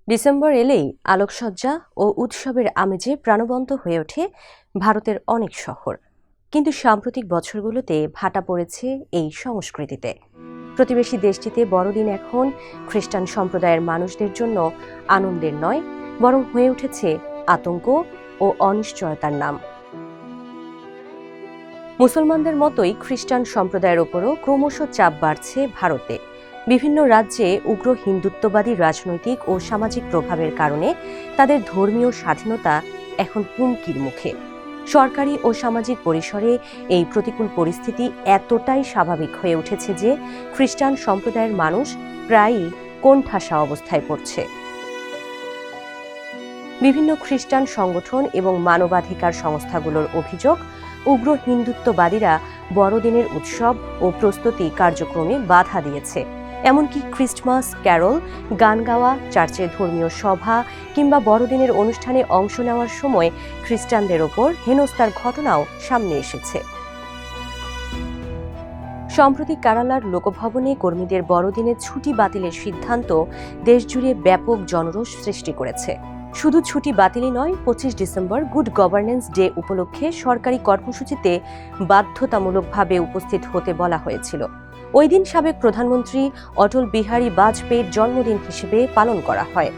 December এলেই আলোকসজ্জা ও উৎসবের আমেজে প্রাণবন্ত হয়ে ওঠে ভারতের অনেক শহর। কিন্তু সাম্প্রতিক বছরগুলোতে ভাটা পড়েছে এই সংস্কৃতিতে। প্রতিবেশী দেশটিতে বড়দিন এখন খ্রিস্টান সম্প্রদায়ের মানুষদের জন্য আনন্দের নয়, বরং হয়ে উঠেছে আতঙ্ক ও অনিশ্চয়তার নাম। মুসলমানদের মতোই খ্রিস্টান সম্প্রদায়ের ওপরও ক্রমশ চাপ বাড়ছে ভারতে। বিভিন্ন রাজ্যে উগ্র হিন্দুত্ববাদী রাজনৈতিক ও সামাজিক প্রভাবের কারণে তাদের ধর্মীয় স্বাধীনতা এখন হুমকির মুখে। সরকারি ও সামাজিক পরিসরে এই প্রতিকূল পরিস্থিতি এতটাই স্বাভাবিক হয়ে উঠেছে যে খ্রিস্টান সম্প্রদায়ের মানুষ প্রায়ই কোণঠাসা অবস্থায় পড়ছে। বিভিন্ন খ্রিস্টান সংগঠন এবং মানবাধিকার সংস্থাগুলোর অভিযোগ, উগ্র হিন্দুত্ববাদীরা বড়দিনের উৎসব ও প্রস্তুতি কার্যক্রমে বাধা দিয়েছে। এমনকি ক্রিসমাস ক্যারল, গান গাওয়া, চার্চে ধর্মীয় সভা কিংবা বড়দিনের অনুষ্ঠানে অংশ নেওয়ার সময় খ্রিস্টানদের ওপর হেনস্থার ঘটনাও সামনে এসেছে। সম্প্রতি কেরালার লোকভবনে কর্মীদের বড়দিনের ছুটি বাতিলের সিদ্ধান্ত দেশজুড়ে ব্যাপক জনরোষ সৃষ্টি করেছে। শুধু ছুটি বাতিলই নয়, 25 ডিসেম্বর গুড গভর্নেন্স ডে উপলক্ষে সরকারি কর্মসূচিতে বাধ্যতামূলকভাবে উপস্থিত হতে বলা হয়েছিল। ওই দিন সাবেক প্রধানমন্ত্রী অটল বিহারী বাজপেয়ীর জন্মদিন হিসেবে পালন করা হয়।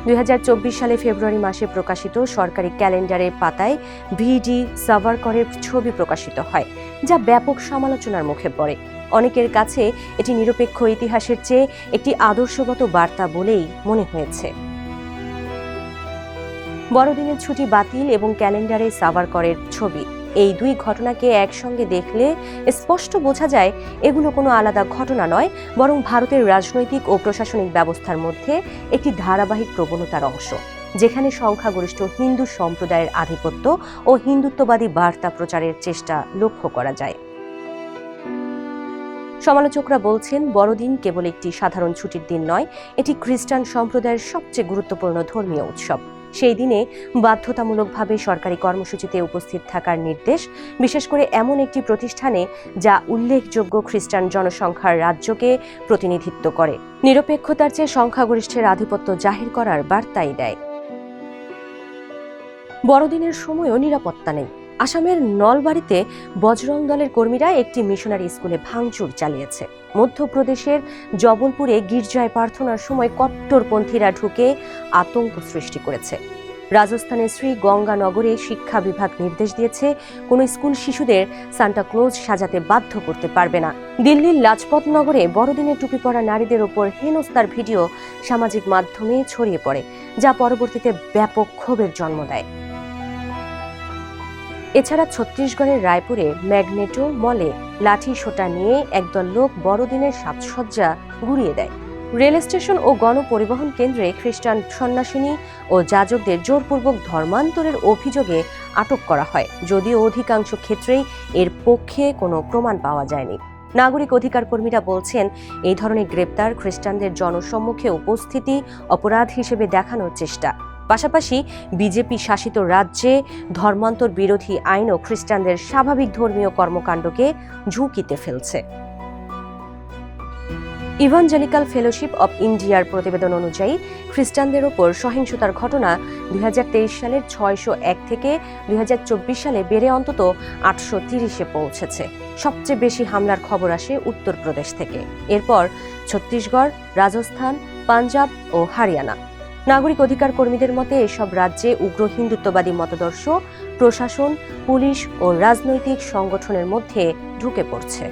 2024 সালে ফেব্রুয়ারি মাসে প্রকাশিত সরকারি ক্যালেন্ডারের পাতায় ভিডি সাভারকরের ছবি প্রকাশিত হয়, যা ব্যাপক সমালোচনার মুখে পড়ে। অনেকের কাছে এটি নিরপেক্ষ ইতিহাসের চেয়ে একটি আদর্শগত বার্তা বলেই মনে হয়েছে। বড়দিনের ছুটি বাতিল এবং ক্যালেন্ডারে সাভারকরের ছবি, এই দুই ঘটনাকে একসঙ্গে দেখলে স্পষ্ট বোঝা যায় এগুলো কোনো আলাদা ঘটনা নয়, বরং ভারতের রাজনৈতিক ও প্রশাসনিক ব্যবস্থার মধ্যে একটি ধারাবাহিক প্রবণতার অংশ, যেখানে সংখ্যাগরিষ্ঠ হিন্দু সম্প্রদায়ের আধিপত্য ও হিন্দুত্ববাদী বার্তা প্রচারের চেষ্টা লক্ষ্য করা যায়। সমালোচকরা বলছেন, বড়দিন কেবল একটি সাধারণ ছুটির দিন নয়, এটি খ্রিস্টান সম্প্রদায়ের সবচেয়ে গুরুত্বপূর্ণ ধর্মীয় উৎসব। সেই দিনে বাধ্যতামূলকভাবে সরকারি কর্মসূচিতে উপস্থিত থাকার নির্দেশ, বিশেষ করে এমন একটি প্রতিষ্ঠানে যা উল্লেখযোগ্য খ্রিস্টান জনসংখ্যার রাজ্যকে প্রতিনিধিত্ব করে, নিরপেক্ষতার চেয়ে সংখ্যাগরিষ্ঠের আধিপত্য জাহির করার বার্তাই দেয়। বড়দিনের সময়ও নিরাপত্তা নেই। আসামের নলবাড়িতে বজরং দলের কর্মীরা একটি মিশনারি স্কুলে ভাঙচুর চালিয়েছে। মধ্যপ্রদেশের জবলপুরে গির্জায় প্রার্থনার সময় কট্টরপন্থীরা ঢুকে আতঙ্ক সৃষ্টি করেছে। রাজস্থানের শ্রী গঙ্গানগরে শিক্ষা বিভাগ নির্দেশ দিয়েছে, কোনো স্কুল শিশুদের সান্টা ক্লজ সাজাতে বাধ্য করতে পারবে না। দিল্লির লাজপত নগরে বড়দিনে টুপি পরা নারীদের ওপর হেনস্থার ভিডিও সামাজিক মাধ্যমে ছড়িয়ে পড়ে, যা পরবর্তীতে ব্যাপক ক্ষোভের জন্ম দেয়। এছাড়া ছত্তিশগড়ের রায়পুরে ম্যাগনেটো মলে লাঠি সোটা নিয়ে একদল লোক বড়দিনের সাজসজ্জা গুড়িয়ে দেয়। রেল স্টেশন ও গণপরিবহন কেন্দ্রে খ্রিস্টান সন্ন্যাসিনী ও যাজকদের জোরপূর্বক ধর্মান্তরের অভিযোগে আটক করা হয়, যদিও অধিকাংশ ক্ষেত্রেই এর পক্ষে কোনো প্রমাণ পাওয়া যায়নি। নাগরিক অধিকার কর্মীরা বলছেন, এই ধরনের গ্রেপ্তার খ্রিস্টানদের জনসম্মুখে উপস্থিতি অপরাধ হিসেবে দেখানোর চেষ্টা। পাশাপাশি বিজেপি শাসিত রাজ্যে ধর্মান্তর বিরোধী আইনও খ্রিস্টানদের স্বাভাবিক ধর্মীয় কর্মকাণ্ডকে ঝুঁকিতে ফেলছে। ইভাঞ্জেলিক্যাল ফেলোশিপ অব ইন্ডিয়ার প্রতিবেদন অনুযায়ী খ্রিস্টানদের ওপর সহিংসতার ঘটনা 2023 সালের 601 থেকে 2024 সালে বেড়ে অন্তত 830-এ পৌঁছেছে। সবচেয়ে বেশি হামলার খবর আসে উত্তরপ্রদেশ থেকে, এরপর ছত্তিশগড়, রাজস্থান, পাঞ্জাব ও হরিয়ানা। নাগরিক অধিকার কর্মীদের মতে, এসব রাজ্যে উগ্র হিন্দুত্ববাদী মতাদর্শ প্রশাসন, পুলিশ ও রাজনৈতিক সংগঠনের মধ্যে ঢুকে পড়ছে।